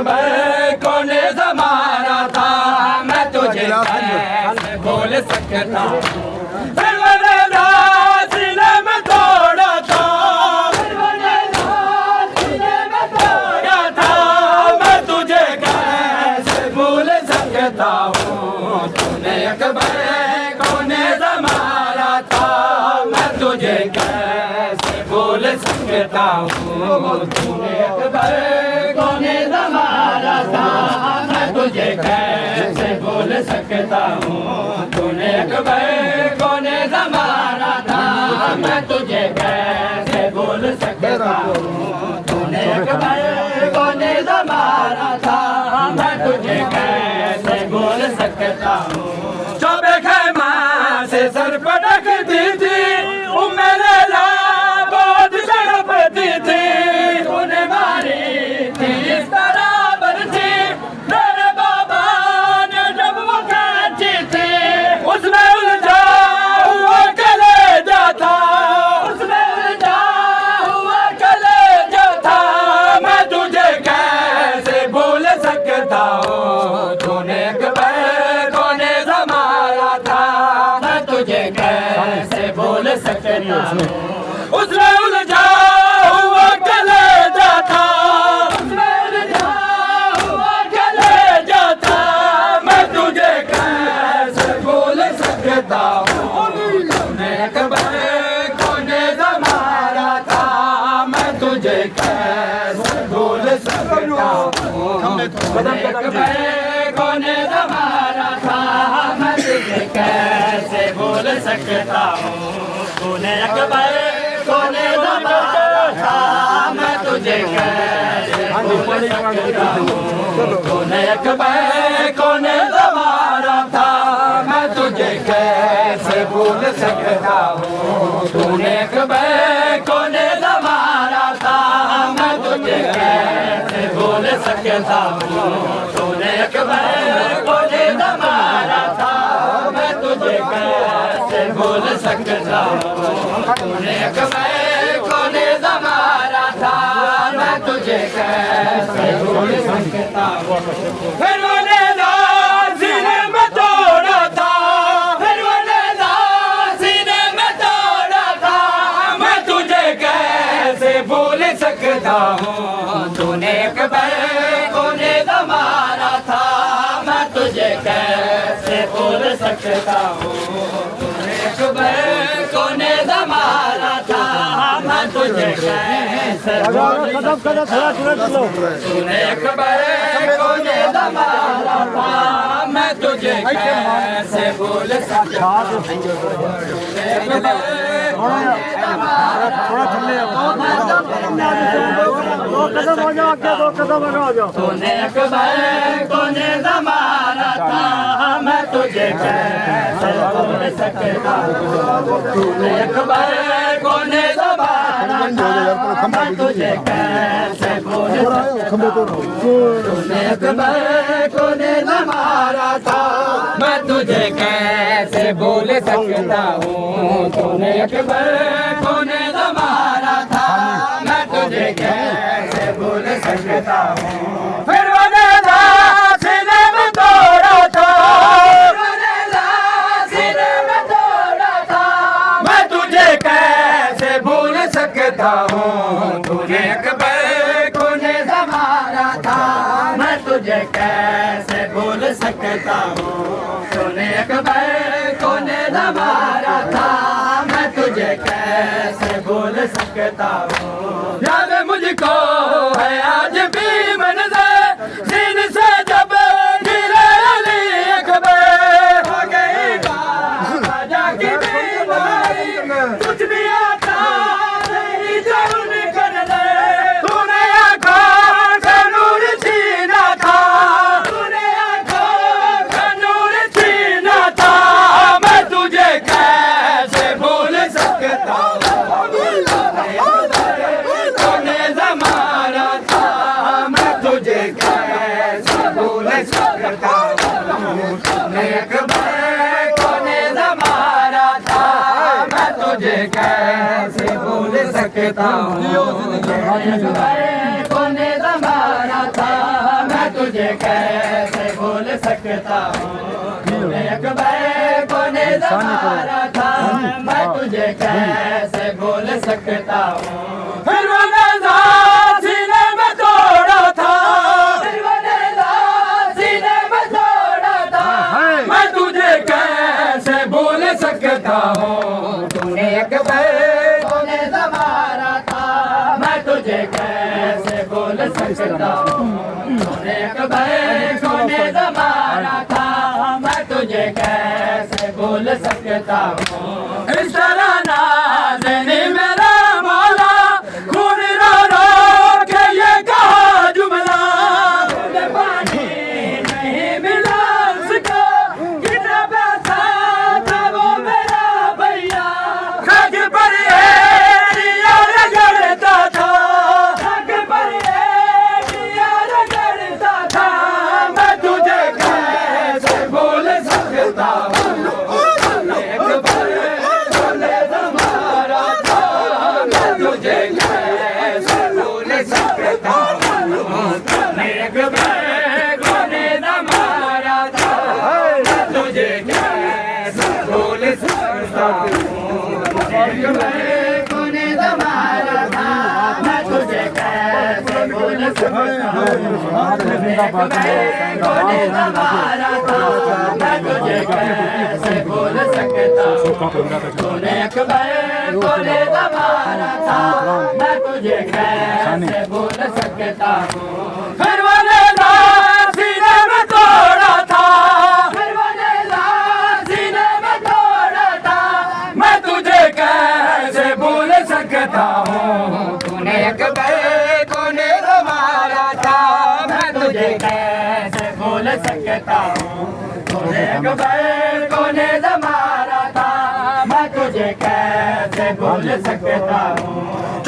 अकबर कौन ज़माना था, मैं तुझे कैसे भूल सकता हूँ। सीने में तोड़ा था, सीने में तोड़ा था, मैं तुझे कैसे भूल सकता हूँ। तूने अकबर कौन ज़माना था, मैं तुझे कैसे भूल सकता हूँ। तूने अकबर कौन ज़माना था, मैं तुझे कैसे भूल सकता हूँ। तूने अकबर कौन ज़माना था, मैं तुझे कैसे भूल सकता हूँ। तूने अकबर कौन ज़माना था, मैं तुझे कैसे भूल सकता हूँ। चौबे खैमा से सर पटकती थी उम्मे लैला, बहुत तड़पती थी, तूने मारी थी इस तरह बरसी, मेरे बाबा ने जब वो खींची थी, उसमें उलझा हुआ कलेजा था, उसमें उलझा हुआ कलेजा था, मैं तुझे कैसे भूल सकता हूँ। तूने अकबर कौन ज़माना था, मैं तुझे कैसे भूल सकता हूँ। उसमें उलझा हुआ कलेजा था, उसमें उलझा हुआ कलेजा था, मैं तुझे कैसे भूल सकता हूँ। तूने अकबर कौन ज़माना था, मैं तुझे कैसे भूल सकता हूँ। तूने अकबर कौन ज़माना था, मैं तुझे कैसे भूल सकता हूँ। तूने अकबर कौन ज़माना था, मैं तुझे कैसे भूल सकता हूँ। तूने अकबर कौन ज़माना था, मैं तुझे कैसे भूल सकता हूँ। तूने अकबर कौन ज़माना था, मैं तुझे कैसे भूल सकता हूँ। तूने अकबर कौन ज़माना था, मैं तुझे कैसे भूल सकता हूँ। तूने अकबर कौन ज़माना था, मैं तुझे कैसे भूल सकता हूँ। फिर वो नेज़ा सीने में तोड़ा था, फिर वो नेज़ा सीने में तोड़ा था, मैं तुझे कैसे भूल सकता हूँ। तूने अकबर कौन ज़माना था, मैं तुझे कैसे भूल सकता हूँ। तूने अकबर कौन ज़माना था, मैं तुझे कैसे भूल सकता हूँ। तूने अकबर कौन ज़माना था, मैं तुझे कैसे भूल सकता हूँ। तूने अकबर कौन तूने अकबर कौन ज़माना था, मैं तुझे कैसे भूल सकता हूँ। तूने अकबर कौन ज़माना था, मैं तुझे कैसे भूल सकता हूँ। तूने अकबर कौन ज़माना था, मैं तुझे कैसे भूल सकता हूँ। तूने अकबर कौन ज़माना था, मैं तुझे कैसे भूल सकता हूँ। फिर वो नेज़ा सीने में तोड़ा था, वो नेज़ा सीने में तोड़ा था, मैं तुझे कैसे भूल सकता हूँ। तूने अकबर कौन ज़माना था, मैं तुझे कैसे भूल सकता हूँ। तूने अकबर कौन ज़माना था, मैं तुझे कैसे भूल सकता हूँ। याद मुझको है आज भी मंज़र, सीने से जब गिरे अली अकबर, हो गई राजा की बीमारी, कुछ भी आता नहीं जो निकल दे। तूने आँखों का नूर छीना था, तूने आँखों का नूर छीना था, मैं तुझे कैसे भूल सकता हूँ। कौन ज़माना था, मैं तुझे कैसे भूल सकता हूँ। तूने अकबर कौन ज़माना था, मैं तुझे कैसे भूल सकता हूँ। कौन ज़माना था, तुझे कैसे भूल सकता हूँ तूने अकबर को नेज़ा मारा था मैं तुझे कैसे भूल सकता हूँ फिर वो नेज़ा सीने में तोड़ा था फिर वो नेज़ा सीने में तोड़ा था मैं तुझे कैसे भूल सकता हूँ तूने अकबर को नेज़ा मारा था मैं तुझे कैसे भूल सकता हूँ तूने अकबर को नेज़ा मारा था मैं तुझे कैसे भूल सकता हूँ इस तरह नाज़नी मेरा मौला खून रो रो के ये कहा जुमला मुझे पानी नहीं मिला उसको कितना पैसा था वो मेरा भैया खग पर ये दिया रगड़ता था खग पर ये दिया रगड़ता था मैं तुझे कैसे भूल सकता हूँ तुझे कैसे भूल सकता हूँ को नेज़ा मारा था तुझे कैसे भूल सकता हूँ को नेज़ा मारा था मैं तुझे कैसे भूल सकता हूँ को नेज़ा मारा था मैं तुझे कैसे भूल सकता हूँ तूने अकबर को नेज़ा मारा था मैं तुझे कैसे भूल सकता हूँ फिर वो नेज़ा सीने में तोड़ा था फिर वो नेज़ा सीने में तोड़ा था मैं तुझे कैसे भूल सकता हूँ तूने अकबर को नेज़ा मारा था मैं तुझे कैसे भूल सकता हूँ तूने अकबर को नेज़ा मारा था मैं तुझे कैसे भूल सकता हूँ